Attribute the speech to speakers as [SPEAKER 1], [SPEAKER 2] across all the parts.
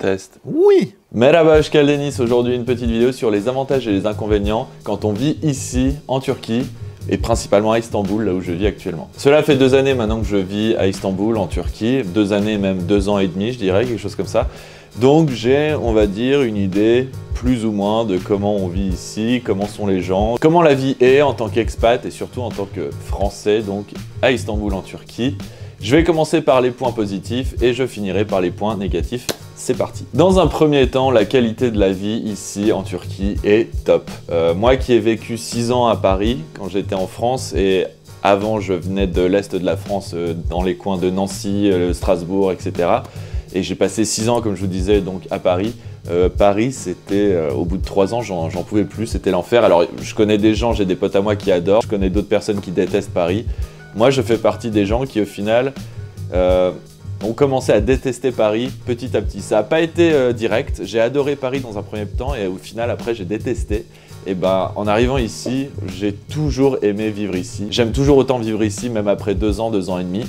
[SPEAKER 1] Test. Oui. Merhaba, hoş geldiniz. Aujourd'hui, une petite vidéo sur les avantages et les inconvénients quand on vit ici, en Turquie, et principalement à Istanbul, là où je vis actuellement. Cela fait 2 années maintenant que je vis à Istanbul, en Turquie. 2 années, même 2 ans et demi, je dirais, quelque chose comme ça. Donc j'ai, on va dire, une idée plus ou moins de comment on vit ici, comment sont les gens, comment la vie est en tant qu'expat et surtout en tant que Français, donc à Istanbul en Turquie. Je vais commencer par les points positifs et je finirai par les points négatifs. C'est parti. Dans un premier temps, la qualité de la vie ici en Turquie est top. Moi qui ai vécu 6 ans à Paris quand j'étais en France et avant je venais de l'Est de la France, dans les coins de Nancy, Strasbourg, etc. Et j'ai passé 6 ans, comme je vous disais, donc à Paris. Paris, c'était, au bout de 3 ans, j'en pouvais plus, c'était l'enfer. Alors, je connais des gens, j'ai des potes à moi qui adorent, je connais d'autres personnes qui détestent Paris. Moi, je fais partie des gens qui, au final, ont commencé à détester Paris petit à petit. Ça n'a pas été direct, j'ai adoré Paris dans un premier temps et au final, après, j'ai détesté. Et ben, en arrivant ici, j'ai toujours aimé vivre ici. J'aime toujours autant vivre ici, même après 2 ans, 2 ans et demi.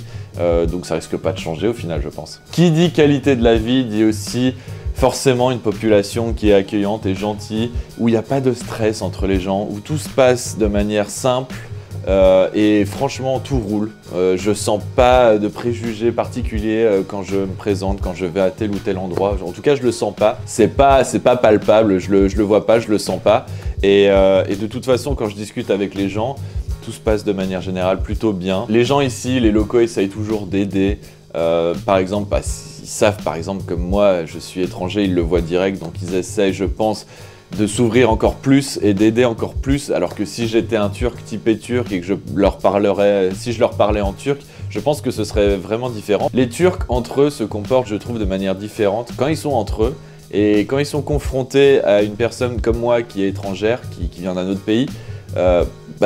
[SPEAKER 1] Donc ça risque pas de changer au final, je pense. Qui dit qualité de la vie dit aussi forcément une population qui est accueillante et gentille, où il n'y a pas de stress entre les gens, où tout se passe de manière simple. Et franchement, tout roule. Je sens pas de préjugés particuliers quand je me présente, quand je vais à tel ou tel endroit. En tout cas, je le sens pas. C'est pas palpable. Je le vois pas, je le sens pas. Et de toute façon, quand je discute avec les gens, tout se passe de manière générale plutôt bien. Les gens ici, les locaux, essayent toujours d'aider. Par exemple, ils savent, par exemple, comme moi, je suis étranger, ils le voient direct, donc ils essayent, je pense, de s'ouvrir encore plus et d'aider encore plus, alors que si j'étais un Turc typé turc et que si je leur parlais en turc, je pense que ce serait vraiment différent. Les Turcs, entre eux, se comportent, je trouve, de manière différente quand ils sont entre eux et quand ils sont confrontés à une personne comme moi qui est étrangère, qui vient d'un autre pays,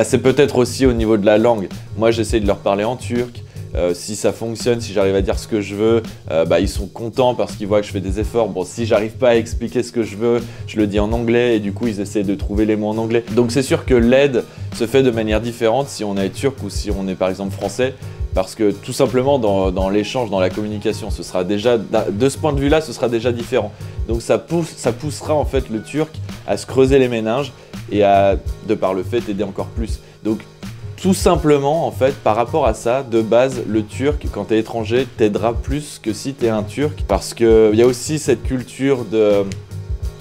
[SPEAKER 1] c'est peut-être aussi au niveau de la langue. Moi, j'essaie de leur parler en turc. Si ça fonctionne, si j'arrive à dire ce que je veux, ils sont contents parce qu'ils voient que je fais des efforts. Bon, si j'arrive pas à expliquer ce que je veux, je le dis en anglais et du coup ils essaient de trouver les mots en anglais. Donc c'est sûr que l'aide se fait de manière différente si on est turc ou si on est par exemple français, parce que tout simplement dans l'échange, dans la communication, ce sera déjà, de ce point de vue-là, ce sera déjà différent. Donc ça poussera en fait le turc à se creuser les méninges et à, de par le fait, aider encore plus. Donc tout simplement, en fait, par rapport à ça, de base, le turc, quand t'es étranger, t'aidera plus que si t'es un turc. Parce qu'il y a aussi cette culture de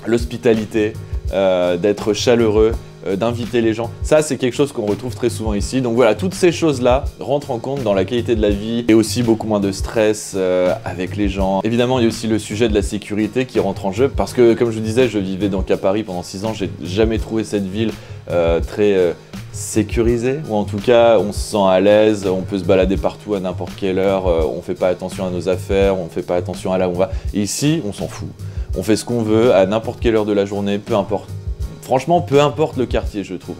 [SPEAKER 1] l'hospitalité, d'être chaleureux, d'inviter les gens. Ça, c'est quelque chose qu'on retrouve très souvent ici. Donc voilà, toutes ces choses-là rentrent en compte dans la qualité de la vie et aussi beaucoup moins de stress avec les gens. Évidemment, il y a aussi le sujet de la sécurité qui rentre en jeu. Parce que, comme je vous disais, je vivais donc à Paris pendant 6 ans. J'ai jamais trouvé cette ville très sécurisé, ou en tout cas on se sent à l'aise, on peut se balader partout à n'importe quelle heure, on fait pas attention à nos affaires, on fait pas attention à là où on va. Et ici, on s'en fout. On fait ce qu'on veut à n'importe quelle heure de la journée, peu importe. Franchement, peu importe le quartier, je trouve.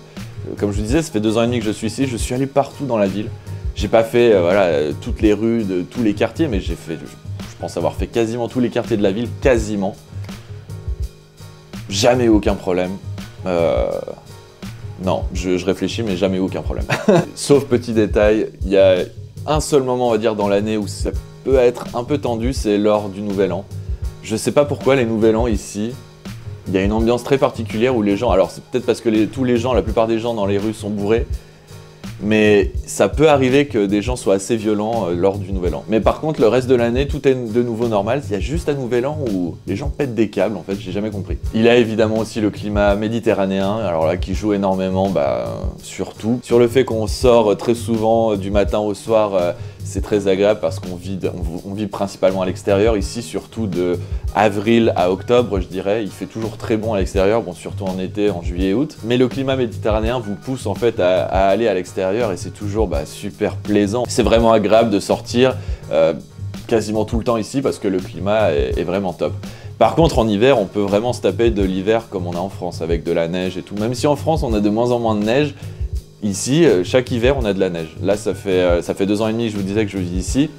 [SPEAKER 1] Comme je vous disais, ça fait 2 ans et demi que je suis ici, je suis allé partout dans la ville. J'ai pas fait toutes les rues de tous les quartiers, mais j'ai fait, je pense avoir fait quasiment tous les quartiers de la ville, quasiment. Jamais aucun problème. Non, je réfléchis, mais jamais aucun problème. Sauf petit détail, il y a un seul moment, on va dire, dans l'année où ça peut être un peu tendu, c'est lors du Nouvel An. Je sais pas pourquoi les Nouvel An ici, il y a une ambiance très particulière où les gens, alors c'est peut-être parce que tous les gens, la plupart des gens dans les rues sont bourrés, mais ça peut arriver que des gens soient assez violents lors du Nouvel An. Mais par contre, le reste de l'année, tout est de nouveau normal. Il y a juste un Nouvel An où les gens pètent des câbles, en fait, j'ai jamais compris. Il y a évidemment aussi le climat méditerranéen, alors là, qui joue énormément, surtout. Sur le fait qu'on sort très souvent du matin au soir, c'est très agréable parce qu'on vit principalement à l'extérieur. Ici, surtout de avril à octobre, je dirais, il fait toujours très bon à l'extérieur, bon, surtout en été, en juillet et août. Mais le climat méditerranéen vous pousse en fait à aller à l'extérieur et c'est toujours super plaisant. C'est vraiment agréable de sortir quasiment tout le temps ici parce que le climat est vraiment top. Par contre, en hiver, on peut vraiment se taper de l'hiver comme on a en France, avec de la neige et tout. Même si en France, on a de moins en moins de neige, ici, chaque hiver, on a de la neige. Là, ça fait 2 ans et demi, je vous disais que je vis ici.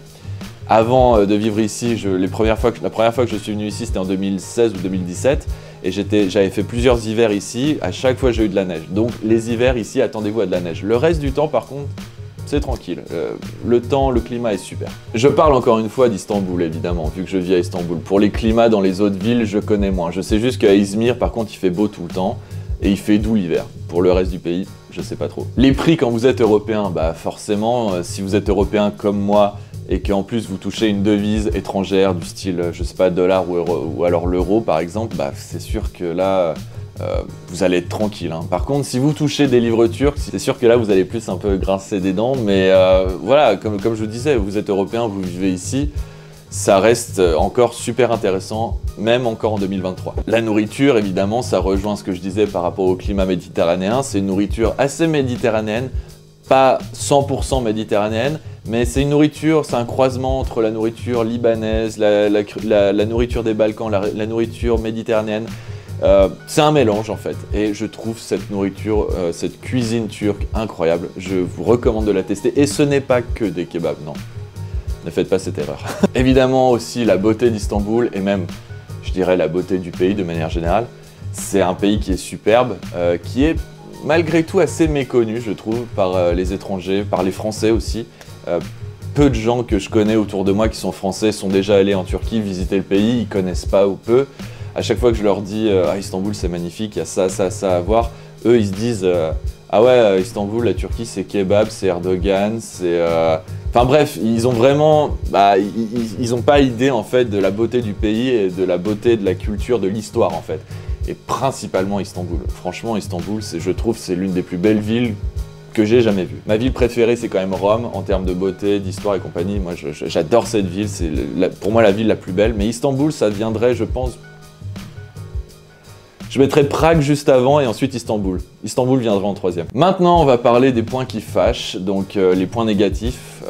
[SPEAKER 1] Avant de vivre ici, la première fois que je suis venu ici, c'était en 2016 ou 2017. Et j'avais fait plusieurs hivers ici. À chaque fois, j'ai eu de la neige. Donc, les hivers ici, attendez-vous à de la neige. Le reste du temps, par contre, c'est tranquille. Le temps, le climat est super. Je parle encore une fois d'Istanbul, évidemment, vu que je vis à Istanbul. Pour les climats dans les autres villes, je connais moins. Je sais juste qu'à Izmir, par contre, il fait beau tout le temps et il fait doux l'hiver. Pour le reste du pays, je sais pas trop. Les prix quand vous êtes européen, bah forcément, si vous êtes européen comme moi, et qu'en plus vous touchez une devise étrangère du style, je sais pas, dollar ou euro, ou alors l'euro par exemple, bah c'est sûr que là, vous allez être tranquille. Hein. Par contre, si vous touchez des livres turcs, c'est sûr que là vous allez plus un peu grincer des dents, mais voilà, comme je vous disais, vous êtes européen, vous vivez ici, ça reste encore super intéressant, même encore en 2023. La nourriture, évidemment, ça rejoint ce que je disais par rapport au climat méditerranéen, c'est une nourriture assez méditerranéenne, pas 100% méditerranéenne, mais c'est une nourriture, c'est un croisement entre la nourriture libanaise, la nourriture des Balkans, la nourriture méditerranéenne. C'est un mélange en fait, et je trouve cette nourriture, cette cuisine turque incroyable. Je vous recommande de la tester, et ce n'est pas que des kebabs, non. Ne faites pas cette erreur. Évidemment aussi la beauté d'Istanbul, et même, je dirais, la beauté du pays de manière générale. C'est un pays qui est superbe, qui est malgré tout assez méconnu, je trouve, par les étrangers, par les Français aussi. Peu de gens que je connais autour de moi qui sont français sont déjà allés en Turquie visiter le pays, ils connaissent pas ou peu. À chaque fois que je leur dis « Ah, Istanbul c'est magnifique, il y a ça, ça, ça à voir », eux ils se disent « Ah ouais, Istanbul, la Turquie c'est kebab, c'est Erdogan, c'est… » Enfin bref, ils ont vraiment… Bah, ils ont pas idée en fait de la beauté du pays et de la beauté de la culture, de l'histoire en fait. Et principalement Istanbul. Franchement, Istanbul, je trouve, c'est l'une des plus belles villes que j'ai jamais vues. Ma ville préférée, c'est quand même Rome, en termes de beauté, d'histoire et compagnie. Moi, j'adore cette ville, c'est pour moi la ville la plus belle. Mais Istanbul, ça viendrait, je pense… Je mettrais Prague juste avant et ensuite Istanbul. Istanbul viendrait en troisième. Maintenant, on va parler des points qui fâchent, donc les points négatifs.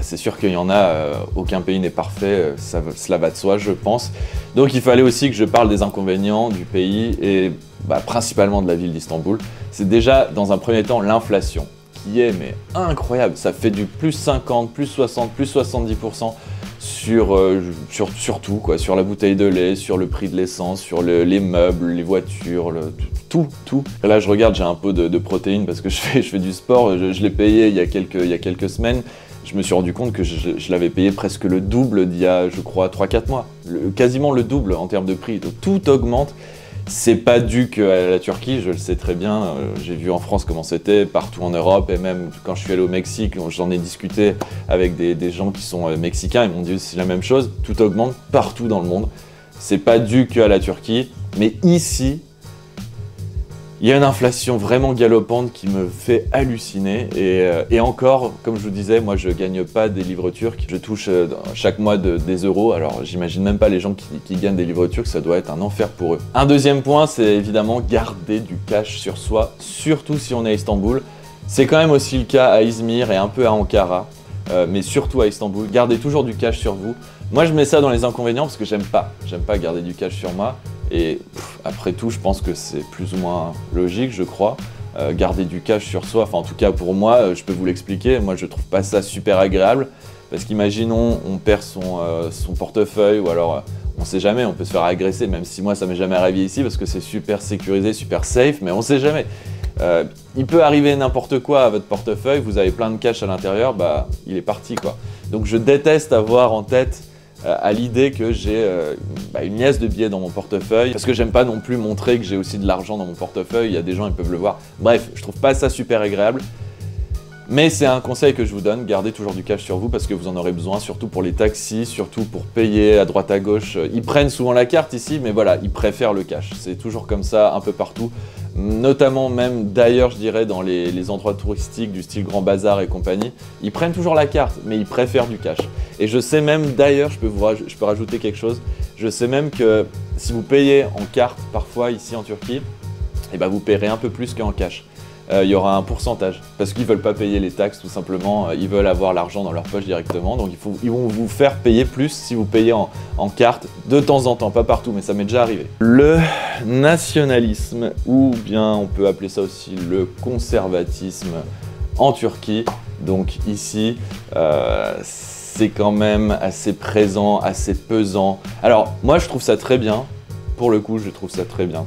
[SPEAKER 1] C'est sûr qu'il y en a, aucun pays n'est parfait, cela va de soi, je pense. Donc il fallait aussi que je parle des inconvénients du pays et principalement de la ville d'Istanbul. C'est déjà, dans un premier temps, l'inflation, qui est mais incroyable. Ça fait du plus 50, plus 60, plus 70%. Sur tout, quoi, sur la bouteille de lait, sur le prix de l'essence, sur les meubles, les voitures, tout. Et là, je regarde, j'ai un pot de protéines parce que je fais du sport, je l'ai payé il y a quelques semaines. Je me suis rendu compte que je l'avais payé presque le double d'il y a, je crois, 3-4 mois. Quasiment le double en termes de prix. Donc tout augmente. C'est pas dû qu'à la Turquie, je le sais très bien, j'ai vu en France comment c'était, partout en Europe, et même quand je suis allé au Mexique, j'en ai discuté avec des gens qui sont mexicains, ils m'ont dit aussi la même chose, tout augmente partout dans le monde. C'est pas dû qu'à la Turquie, mais ici, il y a une inflation vraiment galopante qui me fait halluciner, et encore, comme je vous disais, moi je gagne pas des livres turcs, je touche chaque mois des euros, alors j'imagine même pas les gens qui gagnent des livres turcs, ça doit être un enfer pour eux. Un deuxième point, c'est évidemment garder du cash sur soi, surtout si on est à Istanbul. C'est quand même aussi le cas à Izmir et un peu à Ankara, mais surtout à Istanbul, gardez toujours du cash sur vous. Moi je mets ça dans les inconvénients parce que j'aime pas garder du cash sur moi. Et après tout, je pense que c'est plus ou moins logique, je crois. Garder du cash sur soi, enfin en tout cas pour moi, je peux vous l'expliquer, moi je trouve pas ça super agréable. Parce qu'imaginons, on perd son portefeuille, ou alors on sait jamais, on peut se faire agresser, même si moi ça m'est jamais arrivé ici, parce que c'est super sécurisé, super safe, mais on sait jamais. Il peut arriver n'importe quoi à votre portefeuille, vous avez plein de cash à l'intérieur, bah il est parti quoi. Donc je déteste avoir en tête à l'idée que j'ai une liasse de billets dans mon portefeuille, parce que j'aime pas non plus montrer que j'ai aussi de l'argent dans mon portefeuille, il y a des gens ils peuvent le voir. Bref, je trouve pas ça super agréable, mais c'est un conseil que je vous donne, gardez toujours du cash sur vous parce que vous en aurez besoin, surtout pour les taxis, surtout pour payer à droite à gauche. Ils prennent souvent la carte ici, mais voilà, ils préfèrent le cash, c'est toujours comme ça un peu partout. Notamment même d'ailleurs je dirais dans les endroits touristiques du style Grand Bazar et compagnie, ils prennent toujours la carte mais ils préfèrent du cash. Et je sais même d'ailleurs, je peux rajouter quelque chose, je sais même que si vous payez en carte parfois ici en Turquie, et vous paierez un peu plus qu'en cash. Il y aura un pourcentage parce qu'ils veulent pas payer les taxes tout simplement, ils veulent avoir l'argent dans leur poche directement, donc ils vont vous faire payer plus si vous payez en carte de temps en temps, pas partout mais ça m'est déjà arrivé. Le nationalisme, ou bien on peut appeler ça aussi le conservatisme en Turquie, donc ici c'est quand même assez présent, assez pesant. Alors moi je trouve ça très bien, pour le coup je trouve ça très bien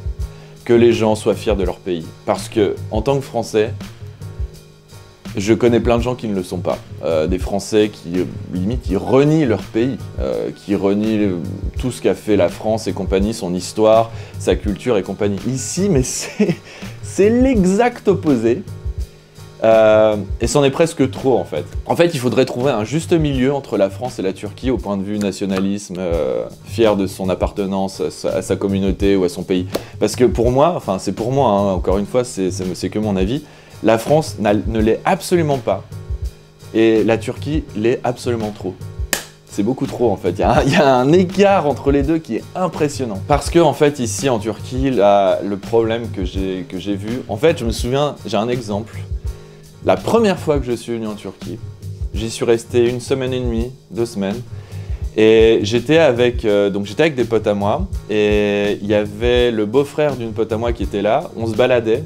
[SPEAKER 1] que les gens soient fiers de leur pays. Parce que, en tant que Français, Je connais plein de gens qui ne le sont pas. Des Français qui, limite, qui renient leur pays, qui renient tout ce qu'a fait la France et compagnie, son histoire, sa culture et compagnie. Ici, mais c'est l'exact opposé. Et c'en est presque trop, en fait. En fait, il faudrait trouver un juste milieu entre la France et la Turquie au point de vue nationalisme, fier de son appartenance à sa communauté ou à son pays. Parce que pour moi, enfin c'est pour moi, hein, encore une fois, c'est que mon avis, la France ne l'est absolument pas. Et la Turquie l'est absolument trop. C'est beaucoup trop en fait, il y a un écart entre les deux qui est impressionnant. Parce que en fait ici en Turquie, là, le problème que j'ai vu, en fait je me souviens, j'ai un exemple. La première fois que je suis venu en Turquie, j'y suis resté 1 semaine et demie, 2 semaines. Et j'étais avec des potes à moi, et il y avait le beau-frère d'une pote à moi qui était là, on se baladait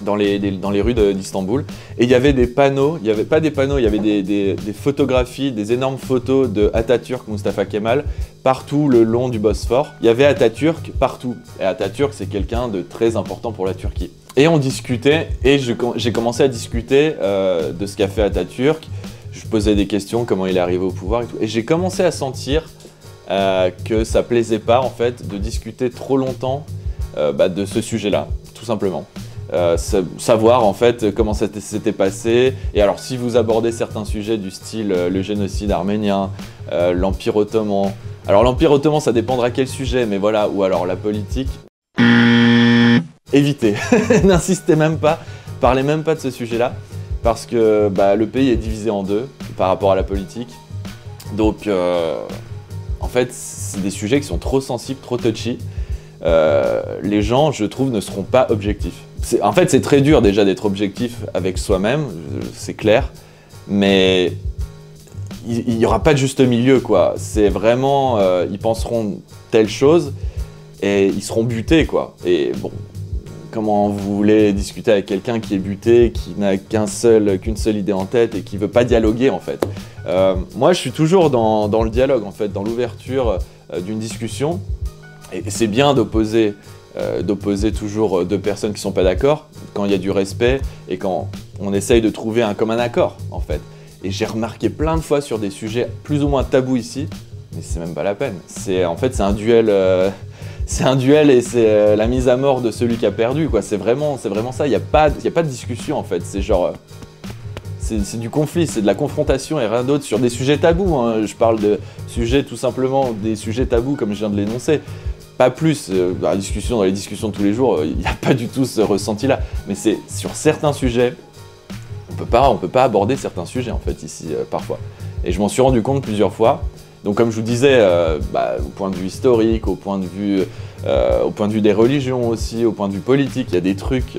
[SPEAKER 1] dans les rues d'Istanbul, et il y avait des panneaux, il n'y avait pas des panneaux, il y avait des photographies, des énormes photos de Atatürk, Mustafa Kemal, partout le long du Bosphore. Il y avait Atatürk partout, et Atatürk c'est quelqu'un de très important pour la Turquie. Et on discutait, et j'ai commencé à discuter de ce qu'a fait Atatürk. Je posais des questions, comment il est arrivé au pouvoir et tout. Et j'ai commencé à sentir que ça plaisait pas en fait de discuter trop longtemps de ce sujet-là, tout simplement. Savoir en fait comment ça s'était passé. Et alors si vous abordez certains sujets du style le génocide arménien, l'Empire ottoman. Alors l'Empire ottoman ça dépendra quel sujet, mais voilà, ou alors la politique. Évitez, n'insistez même pas, parlez même pas de ce sujet-là. Parce que le pays est divisé en deux par rapport à la politique. Donc, en fait, c'est des sujets qui sont trop sensibles, trop touchy. Les gens, je trouve, ne seront pas objectifs. En fait, c'est très dur déjà d'être objectif avec soi-même, c'est clair. Mais il n'y aura pas de juste milieu, quoi. C'est vraiment, ils penseront telle chose et ils seront butés, quoi. Et bon. Comment vous voulez discuter avec quelqu'un qui est buté, qui n'a qu'une seule idée en tête et qui veut pas dialoguer en fait. Moi je suis toujours dans le dialogue en fait, dans l'ouverture d'une discussion. Et c'est bien d'opposer toujours deux personnes qui sont pas d'accord, quand il y a du respect et quand on essaye de trouver un commun accord en fait. Et j'ai remarqué plein de fois sur des sujets plus ou moins tabous ici, mais c'est même pas la peine. En fait c'est un duel. C'est un duel et c'est la mise à mort de celui qui a perdu, quoi. C'est vraiment ça, il n'y a pas de discussion en fait, c'est genre... C'est du conflit, c'est de la confrontation et rien d'autre sur des sujets tabous, hein. Je parle de sujets tout simplement, des sujets tabous comme je viens de l'énoncer. Pas plus, dans les discussions de tous les jours, il n'y a pas du tout ce ressenti-là. Mais c'est sur certains sujets, on peut pas aborder certains sujets en fait ici, parfois. Et je m'en suis rendu compte plusieurs fois. Donc comme je vous disais, au point de vue historique, au point de vue des religions aussi, au point de vue politique, il y a des trucs,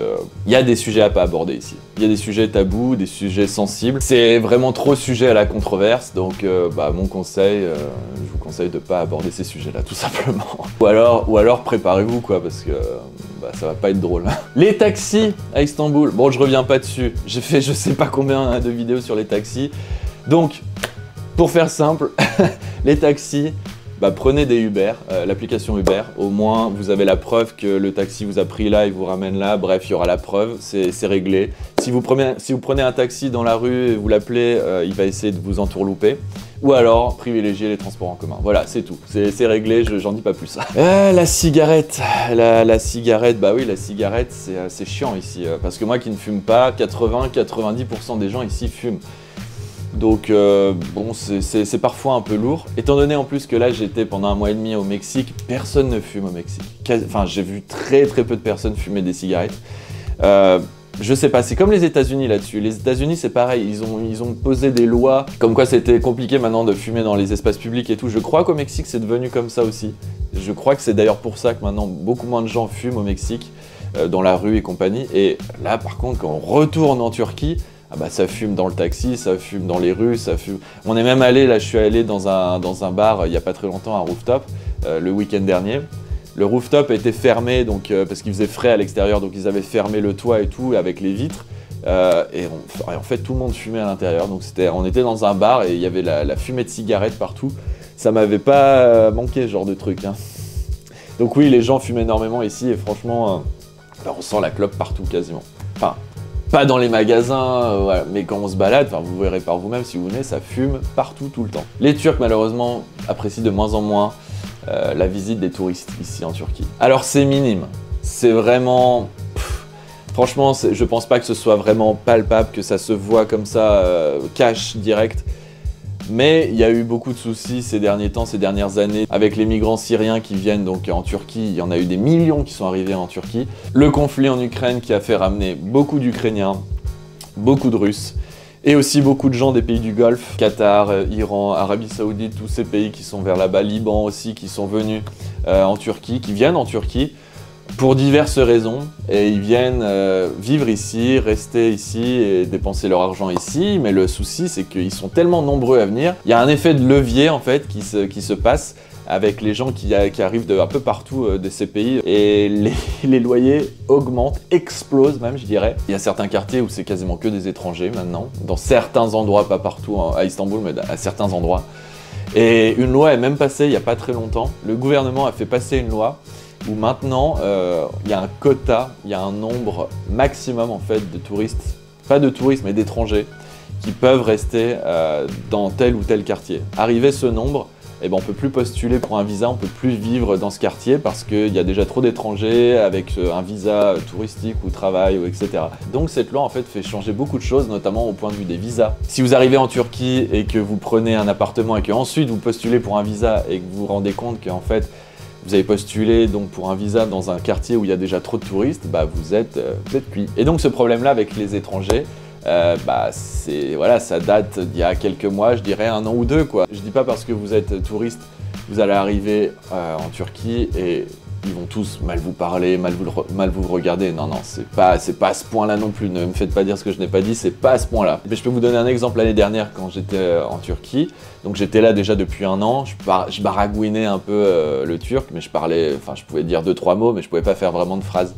[SPEAKER 1] il y a des sujets à pas aborder ici. Il y a des sujets tabous, des sujets sensibles. C'est vraiment trop sujet à la controverse, donc mon conseil, je vous conseille de pas aborder ces sujets-là, tout simplement. Ou alors préparez-vous quoi, parce que ça va pas être drôle. Les taxis à Istanbul, bon je reviens pas dessus, j'ai fait je sais pas combien de vidéos sur les taxis, donc... Pour faire simple, les taxis, prenez des Uber, l'application Uber, au moins vous avez la preuve que le taxi vous a pris là et vous ramène là, bref il y aura la preuve, c'est réglé. Si vous prenez un taxi dans la rue et vous l'appelez, il va essayer de vous entourlouper. Ou alors privilégiez les transports en commun, voilà c'est tout, c'est réglé, j'en dis pas plus. La cigarette, la cigarette, oui la cigarette c'est chiant ici, parce que moi qui ne fume pas, 80-90% des gens ici fument. Donc c'est parfois un peu lourd. Étant donné en plus que là j'étais pendant 1 mois et demi au Mexique, personne ne fume au Mexique. Enfin j'ai vu très peu de personnes fumer des cigarettes. Je sais pas, c'est comme les États-Unis là-dessus. Les États-Unis c'est pareil, ils ont posé des lois comme quoi c'était compliqué maintenant de fumer dans les espaces publics et tout. Je crois qu'au Mexique c'est devenu comme ça aussi. Je crois que c'est d'ailleurs pour ça que maintenant beaucoup moins de gens fument au Mexique, dans la rue et compagnie. Et là par contre quand on retourne en Turquie, ça fume dans le taxi, ça fume dans les rues, ça fume... On est même allé, là je suis allé dans un bar il n'y a pas très longtemps, un rooftop, le week-end dernier. Le rooftop était fermé donc, parce qu'il faisait frais à l'extérieur, donc ils avaient fermé le toit et tout avec les vitres. Et en fait tout le monde fumait à l'intérieur, donc on était dans un bar et il y avait la fumée de cigarettes partout. Ça m'avait pas manqué ce genre de truc, hein. Donc oui, les gens fument énormément ici et franchement, on sent la clope partout quasiment. Enfin, pas dans les magasins, voilà. Mais quand on se balade, vous verrez par vous-même si vous venez, ça fume partout, tout le temps. Les Turcs, malheureusement, apprécient de moins en moins la visite des touristes ici en Turquie. Alors c'est minime, c'est vraiment... franchement, je pense pas que ce soit vraiment palpable, que ça se voit comme ça, cash, direct. Mais il y a eu beaucoup de soucis ces derniers temps, ces dernières années, avec les migrants syriens qui viennent donc en Turquie. Il y en a eu des millions qui sont arrivés en Turquie. Le conflit en Ukraine qui a fait ramener beaucoup d'Ukrainiens, beaucoup de Russes, et aussi beaucoup de gens des pays du Golfe, Qatar, Iran, Arabie Saoudite, tous ces pays qui sont vers là-bas, Liban aussi, qui sont venus en Turquie, qui viennent en Turquie pour diverses raisons. Et ils viennent vivre ici, rester ici et dépenser leur argent ici. Mais le souci, c'est qu'ils sont tellement nombreux à venir. Il y a un effet de levier en fait qui se passe avec les gens qui arrivent de un peu partout de ces pays. Et les loyers augmentent, explosent même, je dirais. Il y a certains quartiers où c'est quasiment que des étrangers maintenant. Dans certains endroits, pas partout à Istanbul, mais à certains endroits. Et une loi est même passée il n'y a pas très longtemps. Le gouvernement a fait passer une loi où maintenant il y a un quota, il y a un nombre maximum en fait de touristes, pas de touristes mais d'étrangers, qui peuvent rester dans tel ou tel quartier. Arrivé ce nombre, eh ben, on ne peut plus postuler pour un visa, on ne peut plus vivre dans ce quartier parce qu'il y a déjà trop d'étrangers avec un visa touristique ou travail, ou etc. Donc cette loi en fait fait changer beaucoup de choses, notamment au point de vue des visas. Si vous arrivez en Turquie et que vous prenez un appartement et qu'ensuite vous postulez pour un visa et que vous vous rendez compte qu'en fait vous avez postulé donc pour un visa dans un quartier où il y a déjà trop de touristes, bah vous êtes cuit. Et donc ce problème-là avec les étrangers, voilà, ça date d'il y a quelques mois, je dirais 1 an ou 2 quoi. Je dis pas parce que vous êtes touriste, vous allez arriver en Turquie et ils vont tous mal vous parler, mal vous regarder. Non, c'est pas à ce point-là non plus. Ne me faites pas dire ce que je n'ai pas dit, c'est pas à ce point-là. Mais je peux vous donner un exemple l'année dernière quand j'étais en Turquie. Donc j'étais là déjà depuis 1 an. Je baragouinais un peu le turc, mais je pouvais dire 2-3 mots, mais je pouvais pas faire vraiment de phrases.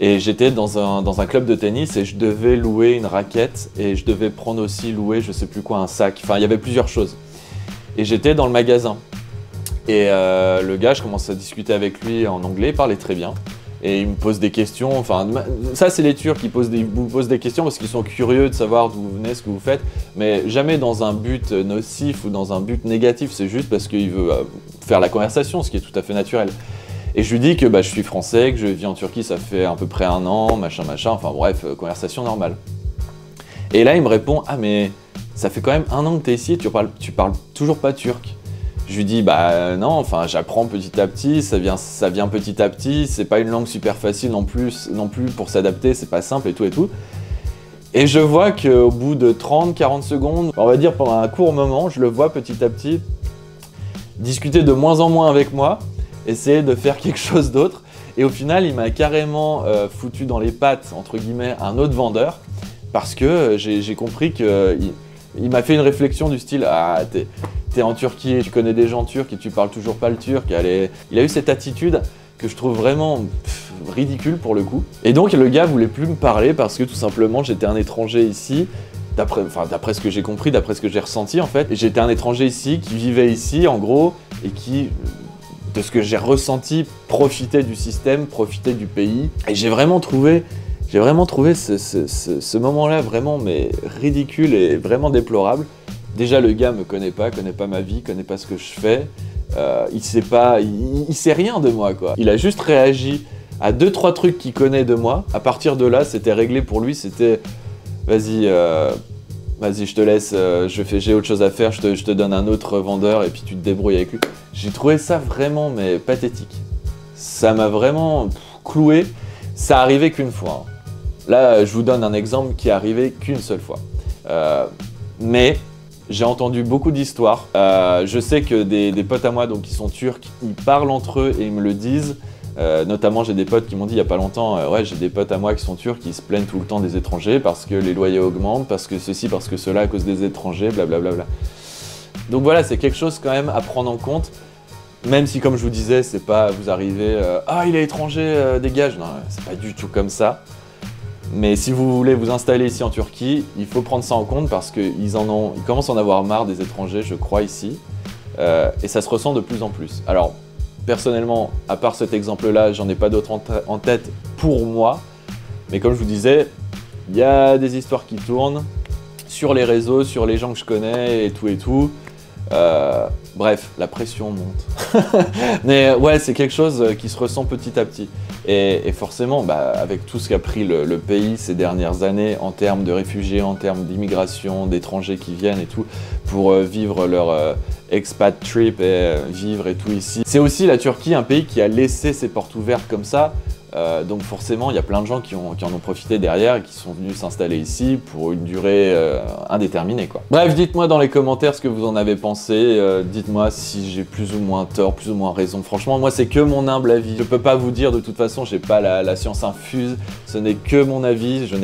[SPEAKER 1] Et j'étais dans un club de tennis et je devais louer une raquette et je devais prendre aussi louer, je sais plus quoi, un sac. Enfin, il y avait plusieurs choses. Et j'étais dans le magasin. Et le gars, je commence à discuter avec lui en anglais, il parlait très bien. Et il me pose des questions, enfin, ça c'est les Turcs qui vous posent des questions parce qu'ils sont curieux de savoir d'où vous venez, ce que vous faites, mais jamais dans un but nocif ou dans un but négatif, c'est juste parce qu'il veut faire la conversation, ce qui est tout à fait naturel. Et je lui dis que je suis français, que je vis en Turquie, ça fait à peu près 1 an, machin, enfin bref, conversation normale. Et là il me répond, ah mais ça fait quand même 1 an que tu es ici et tu parles toujours pas turc. Je lui dis, non, enfin j'apprends petit à petit, ça vient petit à petit, c'est pas une langue super facile non plus pour s'adapter, c'est pas simple et tout. Et je vois qu'au bout de 30-40 secondes, on va dire pendant un court moment, je le vois petit à petit discuter de moins en moins avec moi, essayer de faire quelque chose d'autre. Et au final, il m'a carrément foutu dans les pattes, entre guillemets, un autre vendeur, parce que j'ai compris qu'il m'a fait une réflexion du style, ah, t'es en Turquie, tu connais des gens turcs et tu parles toujours pas le turc. Il a eu cette attitude que je trouve vraiment ridicule pour le coup. Et donc le gars voulait plus me parler parce que tout simplement j'étais un étranger ici, d'après ce que j'ai compris, d'après ce que j'ai ressenti en fait. Et j'étais un étranger ici, qui vivait ici en gros, et qui, de ce que j'ai ressenti, profitait du système, profitait du pays. Et j'ai vraiment trouvé ce moment-là vraiment ridicule et vraiment déplorable. Déjà, le gars me connaît pas ma vie, connaît pas ce que je fais. Il sait rien de moi, quoi. Il a juste réagi à 2-3 trucs qu'il connaît de moi. À partir de là, c'était réglé pour lui. C'était, vas-y, je te laisse, j'ai autre chose à faire, je te donne un autre vendeur et puis tu te débrouilles avec lui. J'ai trouvé ça vraiment, pathétique. Ça m'a vraiment cloué. Ça arrivait qu'une fois. Hein. Là, je vous donne un exemple qui est arrivé qu'une seule fois. Mais j'ai entendu beaucoup d'histoires. Je sais que des potes à moi donc, qui sont turcs, ils parlent entre eux et ils me le disent. Notamment, j'ai des potes qui m'ont dit il n'y a pas longtemps, ouais, j'ai des potes à moi qui sont turcs qui se plaignent tout le temps des étrangers parce que les loyers augmentent, parce que ceci, parce que cela à cause des étrangers, blablabla. Donc voilà, c'est quelque chose quand même à prendre en compte. Même si, comme je vous disais, c'est pas vous arrivez ah, il est étranger, dégage. Non, c'est pas du tout comme ça. Mais si vous voulez vous installer ici en Turquie, il faut prendre ça en compte parce qu'ils commencent à en avoir marre des étrangers, je crois, ici. Et ça se ressent de plus en plus. Alors, personnellement, à part cet exemple-là, j'en ai pas d'autres en tête pour moi. Mais comme je vous disais, il y a des histoires qui tournent sur les réseaux, sur les gens que je connais et tout. Bref, la pression monte. Mais ouais, c'est quelque chose qui se ressent petit à petit. Et forcément, avec tout ce qu'a pris le pays ces dernières années en termes de réfugiés, en termes d'immigration, d'étrangers qui viennent et tout, pour vivre leur expat trip et vivre et tout ici. C'est aussi la Turquie, un pays qui a laissé ses portes ouvertes comme ça. Donc forcément, il y a plein de gens qui en ont profité derrière et qui sont venus s'installer ici pour une durée indéterminée, quoi. Bref, dites-moi dans les commentaires ce que vous en avez pensé. Dites-moi si j'ai plus ou moins tort, plus ou moins raison. Franchement, moi, c'est que mon humble avis. Je peux pas vous dire de toute façon, j'ai pas la science infuse. Ce n'est que mon avis. Ce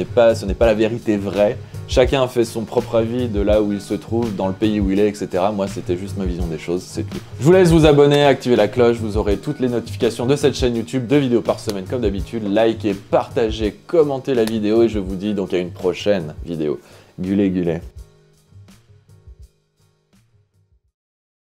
[SPEAKER 1] n'est pas la vérité vraie. Chacun fait son propre avis de là où il se trouve, dans le pays où il est, etc. Moi, c'était juste ma vision des choses, c'est tout. Je vous laisse vous abonner, activer la cloche, vous aurez toutes les notifications de cette chaîne YouTube, 2 vidéos par semaine comme d'habitude. Likez, partagez, commentez la vidéo et je vous dis donc à une prochaine vidéo. Gulé, gulé.